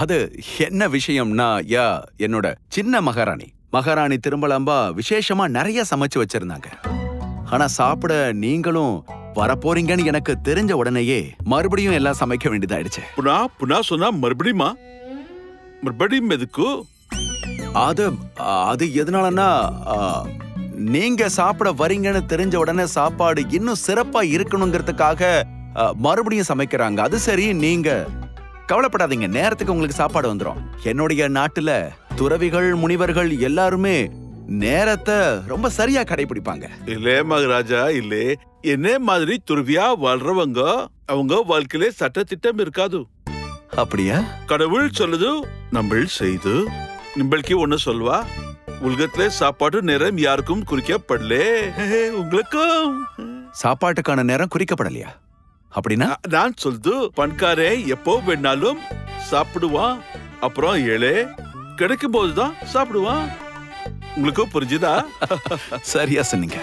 அது என்ன விஷயம்னா, என்னோட சின்ன மகாராணி திருமலாம்பா விசேஷமா நிறைய சமைச்சு வச்சிருந்தாங்க. ஆனா சாப்பிட நீங்களும் வரப்போறீங்கன்னு எனக்கு தெரிஞ்ச உடனேயே மறுபடியும் எல்லாம் சமைக்க வேண்டியதாயிடுச்சு. புனா சொன்னா மறுபடியும் எதுக்கு? அது எதனாலன்னா, நீங்க சாப்பிட வரீங்கன்னு தெரிஞ்ச உடனே சாப்பாடு இன்னும் சிறப்பா இருக்கணுங்கிறதுக்காக மறுபடியும் சமைக்கிறாங்க. அது சரி, நீங்க கவலைப்படாதீங்க, நேரத்துக்கு உங்களுக்கு சாப்பாடு வந்துடும். என்னுடைய நாட்டுல துறவிகள் முனிவர்கள் எல்லாருமே நேரத்தை ரொம்ப சரியா கடைபிடிப்பாங்க. இல்லே மகாராஜா, இல்லே என்ன மாதிரி துறவியா வாழ்றவங்க அவங்க வாழ்க்கையில சட்ட திட்டம் இருக்காது. அப்படியா? கடவுள் சொல்லுது, நம்ம செய்து நிம்பளுக்கு ஒண்ணு சொல்வா, உலகத்துல சாப்பாடு நேரம் யாருக்கும் குறிக்கப்படல. உங்களுக்கும் சாப்பாட்டுக்கான நேரம் குறிக்கப்படலையா? அப்படின்னா நான் சொல்லுது, பண்காரே எப்போ வேணாலும் சாப்பிடுவான், அப்புறம் ஏழை கிடைக்கும் போதுதான் சாப்பிடுவான். உங்களுக்கு புரிஞ்சுதா? சரியா சொன்னீங்க.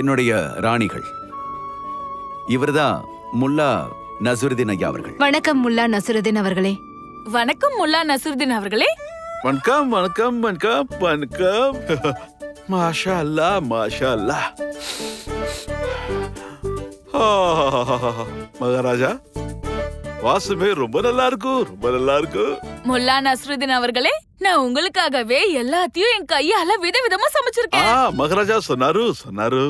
என்னுடைய ராணிகள், இவர்தான் முல்லா நசுருதீன் ஐயா அவர்கள். வணக்கம் முல்லா நசுருதீன் அவர்களே. வணக்கம் முல்லா நசுருதீன் அவர்களே. வணக்கம் வணக்கம் வணக்கம் வணக்கம். மாஷா அல்லாஹ், மாஷா அல்லாஹ். மகாராஜா, வாசமே ரொம்ப நல்லா இருக்கும், ரொம்ப நல்லா இருக்கும். முல்லா நசுருதீன் அவர்களே, நான் உங்களுக்காகவே எல்லாத்தையும் என் கையால விதவிதமா சமைச்சிருக்கேன். மகாராஜா சொன்னாரு.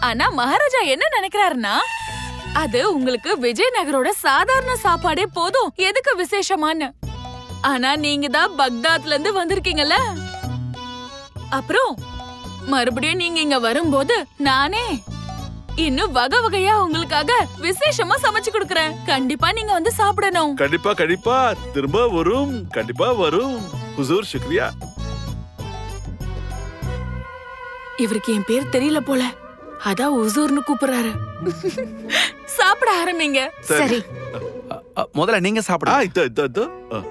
ஆனா மகாராஜா என்ன நினைக்கிறாருன்னா, அது உங்களுக்கு விஜயநகரோட சாதாரண சாப்பாடே போதும், எதுக்கு விசேஷமான்னு. ஆனா நீங்க தான் பக்தாத்ல இருந்து வந்திருக்கீங்கல்ல, அப்புறம் மறுபடியும் நீங்க இங்க வரும்போது நானே இன்னும் வகை வகையா உங்களுக்காக விசேஷமா சமைச்சு கொடுக்கறேன். கண்டிப்பா நீங்க வந்து சாப்பிடணும். கண்டிப்பா திரும்ப வரும், கண்டிப்பா வரும். ஹுசூர், शुक्रिया. இவருக்கு என் பேர் தெரியல போல, அதான் ஹுசூர்னு கூப்பிடுறாரு. சாப்பிட ஆரம்பிங்க. சரி, முதல்ல நீங்க சாப்பிடுங்க.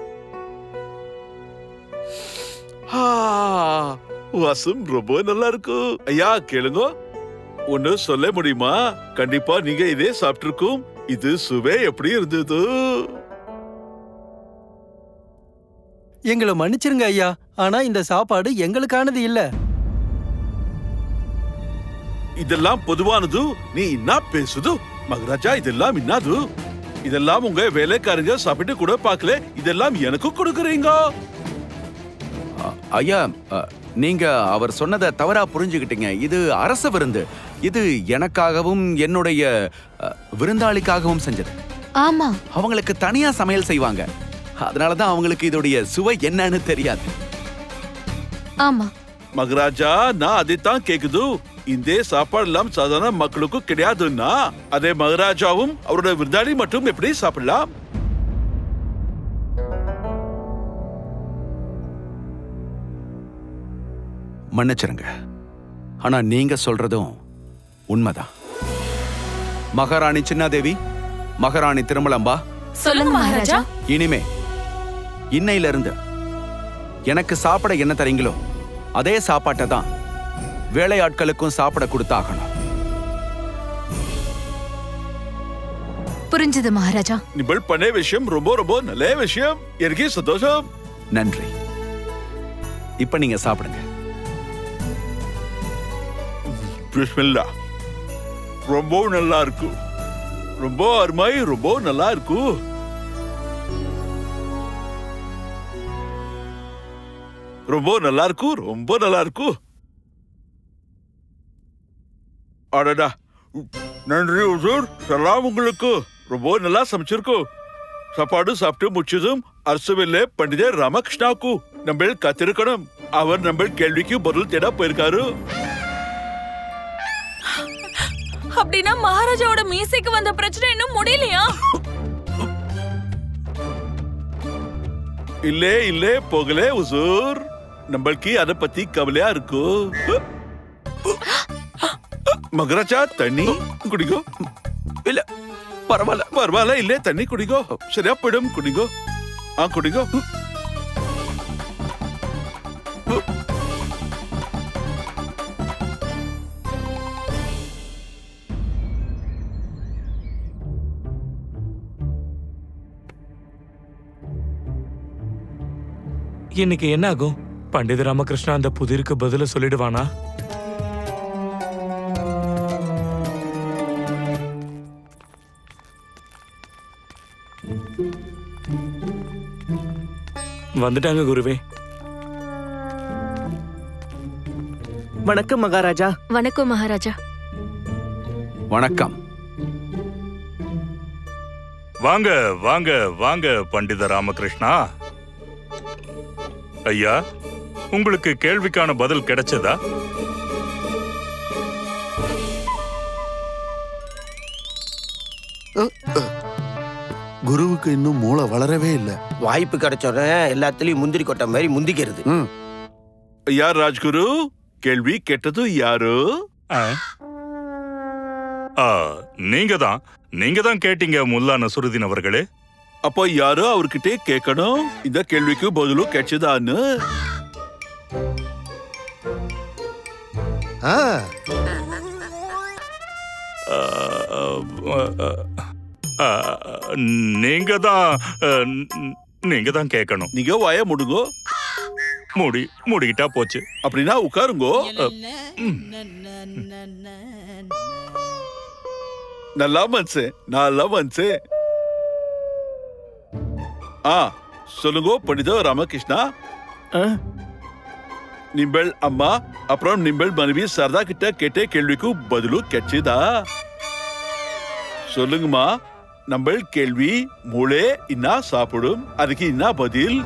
வாசம் ரொம்ப நல்லா இருக்கும். ஐயா கேளுங்க, ஒன்னு சொல்ல முடியுமா? கண்டிப்பா நீங்க இதே சாப்பிட்டிருக்கும். இது சுவை எப்படி இருந்தது? எங்களை மன்னிச்சிருங்க ஐயா, ஆனா இந்த சாப்பாடு எங்களுக்கானது இல்ல. இதெல்லாம் பொதுவானது. நீ என்ன பேசுது மகாராஜா? இதெல்லாம் என்னது? இதெல்லாம் உங்க வேலைக்காரங்க சாப்பிட்டு கூட பார்க்கல, இதெல்லாம் எனக்கு கொடுக்குறீங்க. ஐயா, நீங்க அவர் சொன்னதை தவறா புரிஞ்சுக்கிட்டீங்க. இது அரச விருந்து. இது எனக்காகவும் என்னுடைய விருந்தாளிக்காகவும் செஞ்சது. ஆமா, அவங்களுக்கு தனியா சமையல் செய்வாங்க. அதனாலதான் அவங்களுக்கு இதோடைய சுவை என்னன்னு தெரியாது. ஆமா மகாராஜா, நான் அதைத்தான் கேக்குது. இந்த சாப்பாடு எல்லாம் சாதாரண மக்களுக்கு கிடையாதுன்னா அதே மகாராஜாவும் அவரோட விருந்தாளி மட்டும் எப்படி சாப்பிடலாம்? மன்னிச்சிருங்க, ஆனா நீங்க சொல்றதும் உண்மைதான். மகாராணி சின்னாதேவி, மகாராணி திருமலம்பா, சொல்லுங்க மகாராஜா. இனிமே இன்னையில இருந்து எனக்கு சாப்பிட என்ன தரீங்களோ அதே சாப்பாட்டை தான் வேலையாட்களுக்கும் சாப்பிட கொடுத்தாகணும். புரிஞ்சது மகாராஜா. நிபல் பண்ண விஷயம் ரொம்ப ரொம்ப நல்ல விஷயம். எனக்கு சந்தோஷம். நன்றி. இப்ப நீங்க சாப்பிடுங்க. பிஸ்மில்லா. ரொம்ப நல்லா இருக்கு, ரொம்ப அருமை, ரொம்ப நல்லா இருக்கு. ரொம்ப நல்லா இருக்கு, ரொம்ப நல்லா இருக்கு. அடடா, நன்றி ஹுசூர். சலாம் உங்களுக்கு. ரொம்ப நல்லா சமைச்சிருக்கு. சாப்பாடு சாப்பிட்டு முடிச்சதும் அரசவையில பண்டிதர் ராமகிருஷ்ணாவுக்கு நம்ம காத்திருக்கணும். அவர் நம்ம கேள்விக்கு பதில் தேட போயிருக்காரு. அப்படின்னா மகாராஜாவோட மீசைக்கு வந்த பிரச்சனை இன்னும் முடியலையா? இல்லே போகல ஹுசூர். நம்மளுக்கு அத பத்தி கவலையா இருக்கு. மகாராஜா, தண்ணி குடிக்கோ. இல்ல, பரவாயில்ல, இல்ல தண்ணி குடிக்கோ. சரியா போயிடும், குடிக்கோ. குடிக்கோ. இன்னைக்கு என்ன ஆகும்? பண்டித ராமகிருஷ்ணா அந்த புதிருக்கு பதில சொல்லிடுவானா? வந்துட்டாங்க குருவே. வணக்கம் மகாராஜா. வணக்கம் மகாராஜா. வணக்கம். வாங்க வாங்க வாங்க பண்டித ராமகிருஷ்ணா. ஐயா, உங்களுக்கு கேள்விக்கான பதில் கிடைச்சதா? குருவுக்கு இன்னும் மூளை வளரவே இல்ல. வாய்ப்பு கிடைச்சோட எல்லாத்துலயும் முந்திரி கொட்டை மாதிரி முந்திக்கிறது. யார் ராஜ்குரு? கேள்வி கேட்டது யாரு? நீங்க தான் கேட்டீங்க முல்லா நசுருதீன் அவர்களே. அப்போ யாரோ அவர்கிட்ட கேட்கணும் இந்த கேள்விக்கு பதிலும் கிடைச்சதான்னு. நீங்க தான் கேட்கணும். நீங்க வாய முடுங்கோ. மூடிக்கிட்டா போச்சு. அப்படின்னா உட்காருங்கோ. நல்லா மனசு. சொல்லுங்க பண்டித ராமகிருஷ்ணா. நிம்பல் அம்மா அப்புறம் நிம்பல் மனைவி சாரதா கிட்ட கேட்ட கேள்விக்கு பதிலும் கிடைச்சதா? சொல்லுங்கம்மா. நம்ம கேள்வி மூளை என்ன சாப்பிடும், அதுக்கு என்ன பதில்?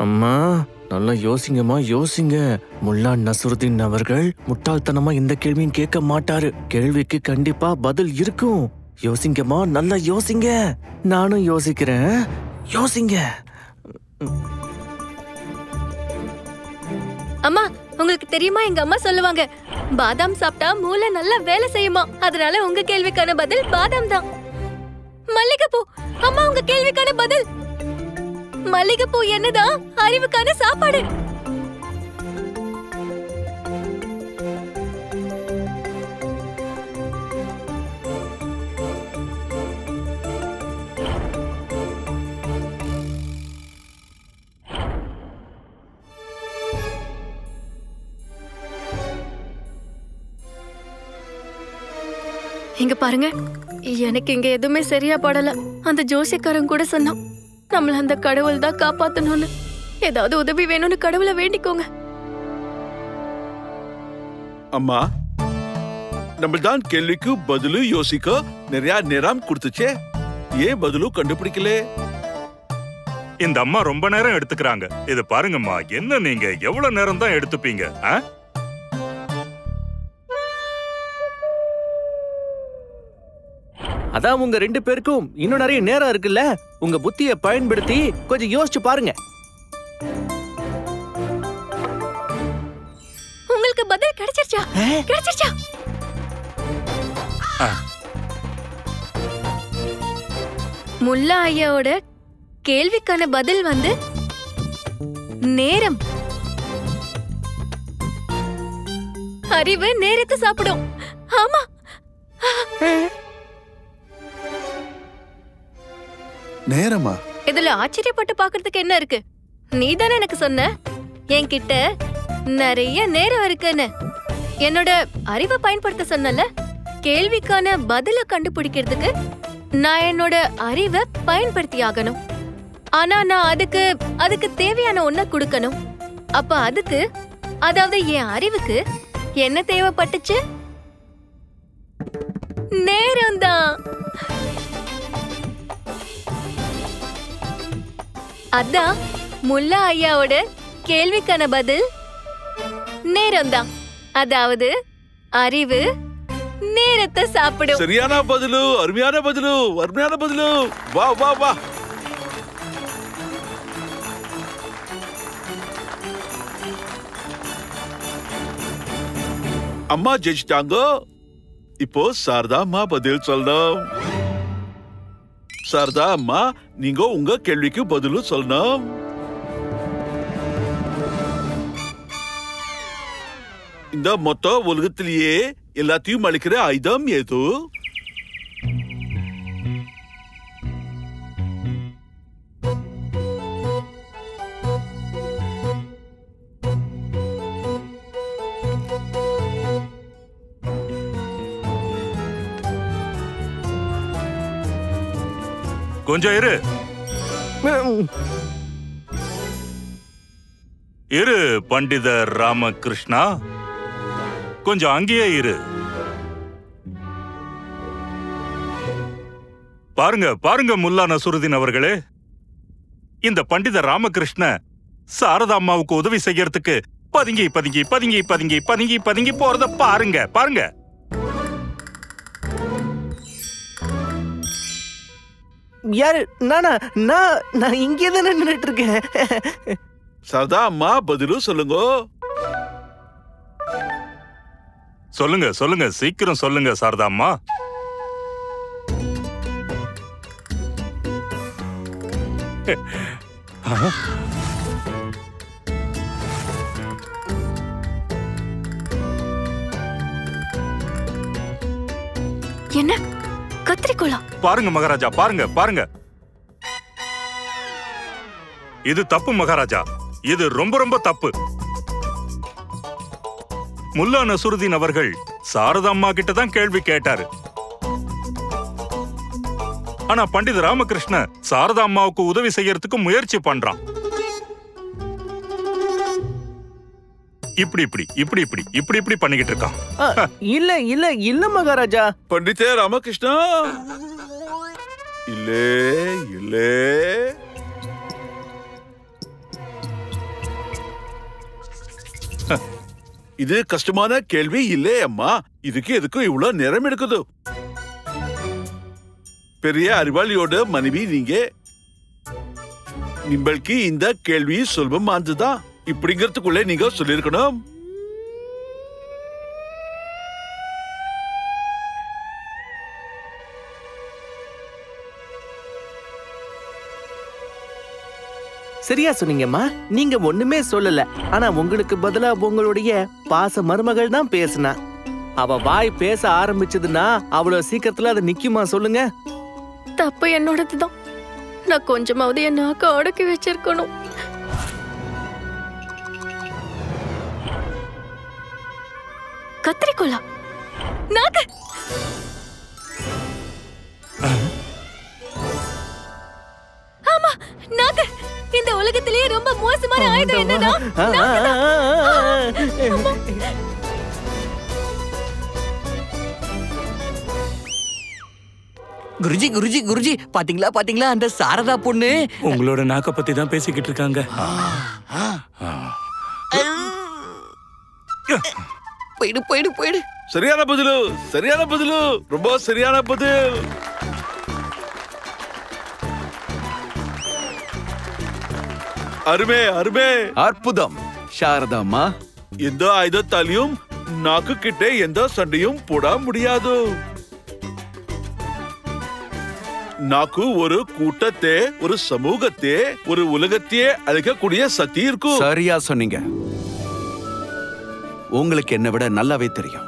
அம்மா நல்லா யோசிங்கம்மா, யோசிங்க. முல்லா நசுருதீன் அவர்கள் முட்டாள்தனமா இந்த கேள்வியும் கேட்க மாட்டாரு. கேள்விக்கு கண்டிப்பா பதில் இருக்கும். யோசிங்கம்மா, நல்லா யோசிங்க. நானும் யோசிக்கிறேன், யோசிங்க. அம்மா, உங்களுக்கு தெரியுமா, எங்க அம்மா சொல்லுவாங்க பாதாம் சாப்பிட்டா மூளை நல்லா வேலை செய்யுமா. அதனால உங்க கேள்விக்கான பதில் பாதாம் தான். மல்லிகைப்பூ. அம்மா, உங்க கேள்விக்கான பதில் மல்லிகைப்பூ என்னதான் அறிவுக்கான சாப்பாடு. இங்க பாருங்க, எனக்கு இங்க எதுவுமே சரியா படல. அந்த ஜோசியக்காரன் கூட சொன்னான் நம்மள அந்த கடவுள் தான் காப்பாத்தணும்னு. ஏதாவது உதவி வேணும்னு கடவுளை வேண்டிக்கோங்க. அம்மா, நம்ம தான் கேள்விக்கு பதிலும் யோசிக்க நிறைய நேரம் கொடுத்துச்சே, ஏன் பதிலும் கண்டுபிடிக்கல? இந்த அம்மா ரொம்ப நேரம் எடுத்துக்கிறாங்க. இது பாருங்கம்மா, என்ன நீங்க எவ்வளவு நேரம் தான் எடுத்துப்பீங்க? அதான் உங்க 2 பேருக்கும் இன்னும் நிறைய நேரம் இருக்குல்ல. உங்க புத்தியை பயன்படுத்தி கொஞ்சம் யோசிச்சு பாருங்க. உங்களுக்கு பதில் கிடைச்சிருச்சா? கிடைச்சிருச்சா? முல்லா ஐயாவோட கேள்விக்கான பதில் வந்து நேரம். அறிவு நேரத்தை சாப்பிடும். ஆமா. நேரமா? இதுல ஆச்சரியப்பட்டு பாக்குறதுக்கு என்ன இருக்கு? நீதானே எனக்கு சொன்ன என்கிட்ட நிறைய நேரம் இருக்குன்னு. என்னோட அறிவை பயன்படுத்த சொன்னல. கேள்விக்கான பதில கண்டுபிடிக்கிறதுக்கு நான் என்னோட அறிவை பயன்படுத்தி ஆகணும். ஆனா நான் அதுக்கு தேவையான ஒன்ன கொடுக்கணும். அப்ப அதுக்கு, அதாவது என் அறிவுக்கு என்ன தேவைப்பட்டுச்சு? நேரம்தான். அதான் முல்லா ஐயாவோட கேள்விக்கான பதில் நேரம்தான். அதாவது அறிவு நேரத்தை சாப்பிடும். சரியான பதிலு, அருமையான பதிலு, அருமையான பதிலு. வா வா வா. அம்மா ஜெயிச்சிட்டாங்க. இப்போ சாரதா அம்மா பதில் சொல்லணும். சாரதா அம்மா, நீங்க உங்க கேள்விக்கு பதிலும் சொல்லணும். இந்த மொத்த உலகத்திலேயே எல்லாத்தையும் அளிக்கிற ஆயுதம் ஏதோ? கொஞ்சம் இரு இரு பண்டிதர் ராமகிருஷ்ணா, கொஞ்சம் அங்கேயே இரு. பாருங்க பாருங்க முல்லா நசுருதீன் அவர்களே, இந்த பண்டிதர் ராமகிருஷ்ண சாரதா அம்மாவுக்கு உதவி செய்யறதுக்கு பதுங்கி பதுங்கி பதுங்கி பதுங்கி பதுங்கி பதுங்கி போறத பாருங்க பாருங்க. யாரு? நானா? நான் இங்கே தானே நின்னுட்டு இருக்கேன். சாரதா அம்மா பதிலும் சொல்லுங்க. சொல்லுங்க சொல்லுங்க, சீக்கிரம் சொல்லுங்க சாரதா அம்மா. என்ன கத்திரிக்கோளா? பாருங்க மகாராஜா, பாருங்க பாருங்க. இது தப்பு மகாராஜா, இது ரொம்ப ரொம்ப தப்பு. முல்லா நசுருதீன் அவர்கள் சாரதா அம்மா கிட்ட தான் கேள்வி கேட்டாரு. ஆனா பண்டித ராமகிருஷ்ண சாரதா அம்மாவுக்கு உதவி செய்யறதுக்கு முயற்சி பண்றான். இப்படி இப்படி இப்படி இப்படி இப்படி இப்படி பண்ணிக்கிட்டு இருக்கான். இல்ல இல்ல இல்ல மகாராஜா. பண்டிதே ராமகிருஷ்ணா, இல்லே இல்லே. இது கஷ்டமான கேள்வி இல்லே அம்மா. இதுக்கு எதுக்கும் இவ்வளவு நேரம் எடுக்குது? பெரிய அறிவாளியோட மனைவி நீங்க. நிம்பளுக்கு இந்த கேள்வி சுலபமானதுதான். இப்படிங்கிறதுக்குள்ள நீங்க சொல்லிருக்கணும். சரியா சொன்னீங்கம்மா. நீங்க ஒண்ணுமே சொல்லல. ஆனா உங்களுக்கு பதிலா உங்களுடைய பாச மருமகள் தான் பேசினா. அவ வாய் பேச ஆரம்பிச்சதுன்னா அவ்வளவு சீக்கிரத்துல அது நிக்குமா சொல்லுங்க? தப்பு என்னோடதுதான். நான் கொஞ்சமாவது என் நாக்க அடக்கி வச்சிருக்கணும். கத்திரிக்கோளா? நாக்கு? ஆமா, நாக்கு. இந்த உலகத்திலேயே ரொம்ப மோசமான ஆயுதம் என்னன்னா குருஜி குருஜி குருஜி, பாத்தீங்களா பாத்தீங்களா அந்த சாரதா பொண்ணு உங்களோட நாக்க பத்தி தான் பேசிக்கிட்டு இருக்காங்க. போயிடு போயிடு போயிடு. சரியான பதிலு, சரியான பதிலு, ரொம்ப சரியான பதில். அருமே அருமே, அற்புதம் சாரதா அம்மா. எந்த ஆயுதத்தாலையும் நாக்கு கிட்ட எந்த சண்டையும் போட முடியாது. நாக்கு ஒரு கூட்டத்தை, ஒரு சமூகத்தை, ஒரு உலகத்தையே அழிக்கக்கூடிய சக்தி இருக்கும். சரியா சொன்னீங்க. உங்களுக்கு என்ன விட நல்லாவே தெரியும்.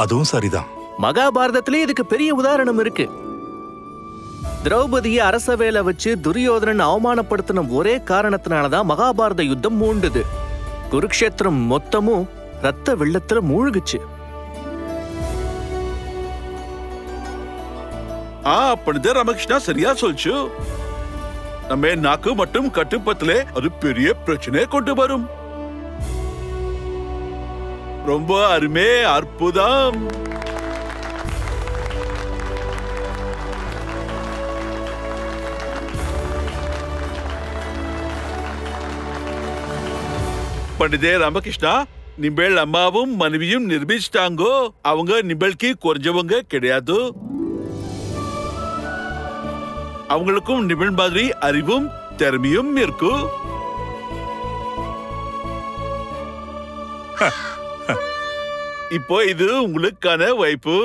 அதுவும் சரிதான். மகாபாரதத்திலே இதுக்கு பெரிய உதாரணம் இருக்கு. திரௌபதியை அரசவேல வச்சு துரியோதனன் அவமானப்படுத்தின ஒரே காரணத்தினாலதான் மகாபாரத யுத்தம் மூண்டது. குருக்ஷேத்திரம் மொத்தமும் ரத்த வெள்ளத்துல மூழ்குச்சு. பண்டிதர் ராமகிருஷ்ணா சரியா சொல்லிச்சு. நம்ம நாக்கு மட்டும் கட்டுப்பத்துல அது பெரிய பிரச்சனை கொண்டு வரும். ரொம்ப அருமை, அற்புதம். பண்டிதே ராமகிருஷ்ணா, நிம்பள் அம்மாவும் மனைவியும் நிரூபிச்சிட்டாங்கோ. அவங்க நிம்பளுக்கு குறைஞ்சவங்க கிடையாது. அவங்களுக்கும் நிபுண் மாதிரி அறிவும் திறமையும் இருக்கு. இப்போ இது உங்களுக்கான வாய்ப்பு.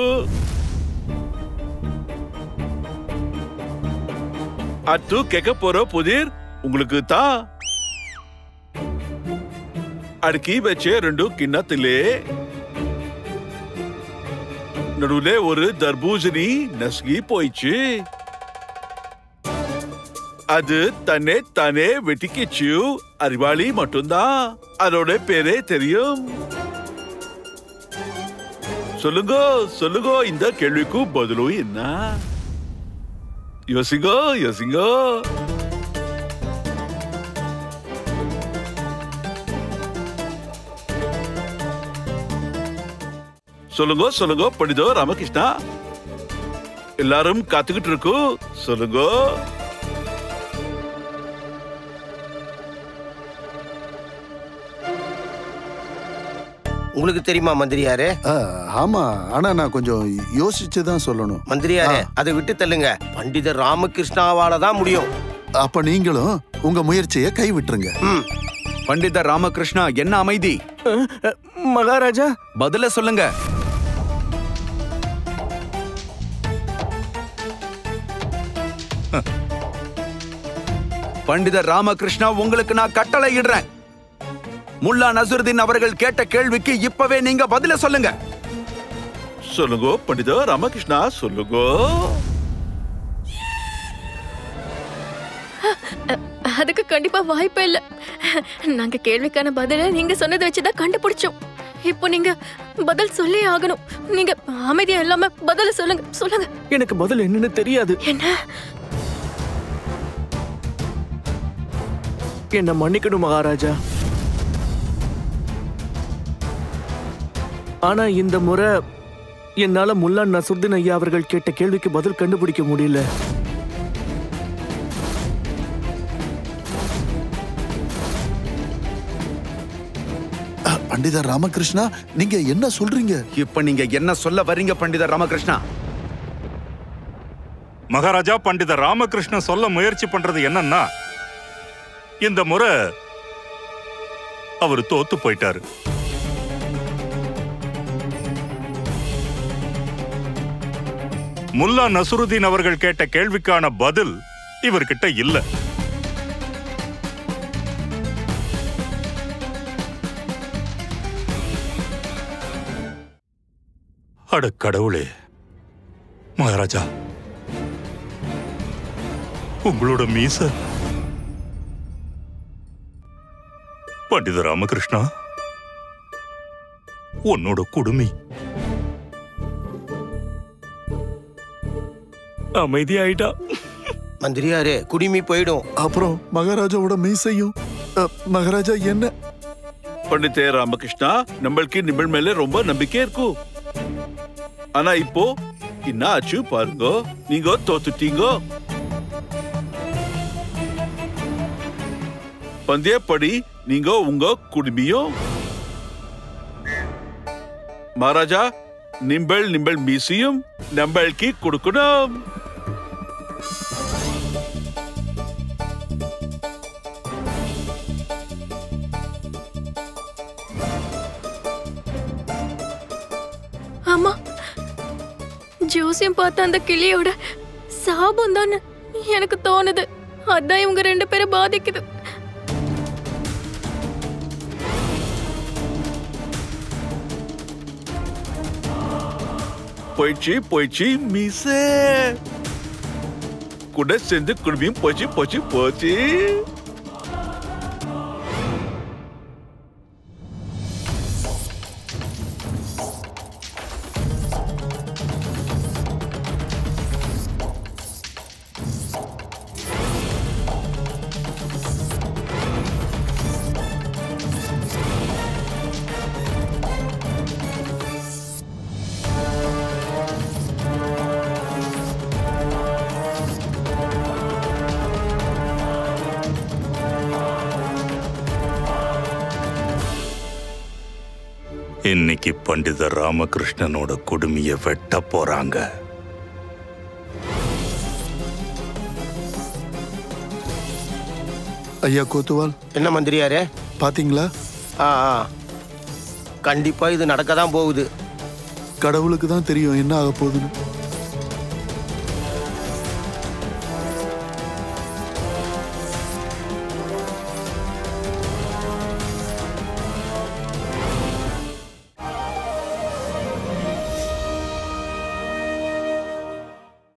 அத்து கேட்க போற புதிர் உங்களுக்கு தான். அடுக்கி வச்ச 2 கிண்ணத்திலே நடுவுல ஒரு தர்பூசணி நசுங்கி போயிடுச்சு. அது தானே வெட்டிக்கிச்சு. அறிவாளி மட்டும்தான் அதோட பேரே தெரியும். சொல்லுங்க இந்த கேள்விக்கு பதிலும் என்ன? யோசிங்க. சொல்லுங்க பண்டித ராமகிருஷ்ணா. எல்லாரும் காத்துக்கிட்டு இருக்கு. சொல்லுங்க. உங்களுக்கு தெரியுமா மந்திரியாரே? ஆமா, ஆனா நான் கொஞ்சம் யோசிச்சுதான் சொல்லணும். மந்திரியாரே, அதை விட்டு தள்ளுங்க. பண்டிதர் ராமகிருஷ்ணாவால தான் முடியும். அப்ப நீங்களும் உங்க முயற்சியை கைவிட்டுருங்க. பண்டித ராமகிருஷ்ணா, என்ன அமைதி? மகாராஜா, பதில சொல்லுங்க. பண்டிதர் ராமகிருஷ்ணா, உங்களுக்கு நான் கட்டளை இடுறேன். முல்லா நசுருதீன் அவர்கள் கேட்ட கேள்விக்கு இப்பவே நீங்க பதில சொல்லுங்க. சொல்லுங்க பண்டித ராமகிருஷ்ணா, சொல்லுங்க. அதுக்கு கண்டிப்பா வாய்ப்பே இல்ல. நாங்க கேள்விக்கான பதில நீங்க சொன்னதை வச்சுதான் கண்டுபிடிச்சோம். இப்போ நீங்க பதில் சொல்லி ஆகணும். நீங்க அமைதியா இல்லாம பதில சொல்லுங்க. எனக்கு பதில் என்னன்னு தெரியாது. என்ன மன்னிக்கணும் மகாராஜா. ஆனா இந்த முறை என்னால முல்லா நசுருதீன் ஐயா அவர்கள் கேட்ட கேள்விக்கு பதில் கண்டுபிடிக்க முடியல. பண்டிதர் ராமகிருஷ்ணா, நீங்க என்ன சொல்றீங்க? இப்ப நீங்க என்ன சொல்ல வரீங்க பண்டிதர் ராமகிருஷ்ணா? மகாராஜா, பண்டிதர் ராமகிருஷ்ண சொல்ல முயற்சி பண்றது என்னன்னா, இந்த முறை அவர் தோத்து போயிட்டாரு. முல்லா நசுருதீன் அவர்கள் கேட்ட கேள்விக்கான பதில் இவர்கிட்ட இல்ல. அட கடவுளே! மகாராஜா, உங்களோட மீச பண்டித ராமகிருஷ்ணா, உன்னோட குடுமி அமைதியாயிட்டா. மந்திரியாரே, குடிமி போயிடும். அப்புறம் மகாராஜாவோட மீசையும். மகாராஜா என்ன? பண்டித ராமகிருஷ்ணா, நம்மளுக்கு நிமிழ் மேல ரொம்ப நம்பிக்கை இருக்கும். ஆனா இப்போ என்ன ஆச்சு பாருங்க. நீங்க தோத்துட்டீங்க. பந்தயப்படி நீங்க உங்க குடும்பியும் மகாராஜா நிம்பள் மீசியும் நம்மளுக்கு கொடுக்கணும். ஆமா, ஜோசியம் பார்த்த அந்த கிளியோட சாபம் தான் எனக்கு தோணுது. அதான் இவங்க 2 பேரும் பாதிக்குது. போயிடுச்சு மீசே கூட சேர்ந்து குடும்பியும் போச்சு. இன்னைக்கு பண்டிதர் ராமகிருஷ்ணனோட குடுமிய வெட்ட போறாங்க. ஐயா கோத்துவால். என்ன மந்திரியாரே? பாத்தீங்களா? கண்டிப்பா இது நடக்கதான் போகுது. கடவுளுக்கு தான் தெரியும் என்ன ஆக போகுதுன்னு.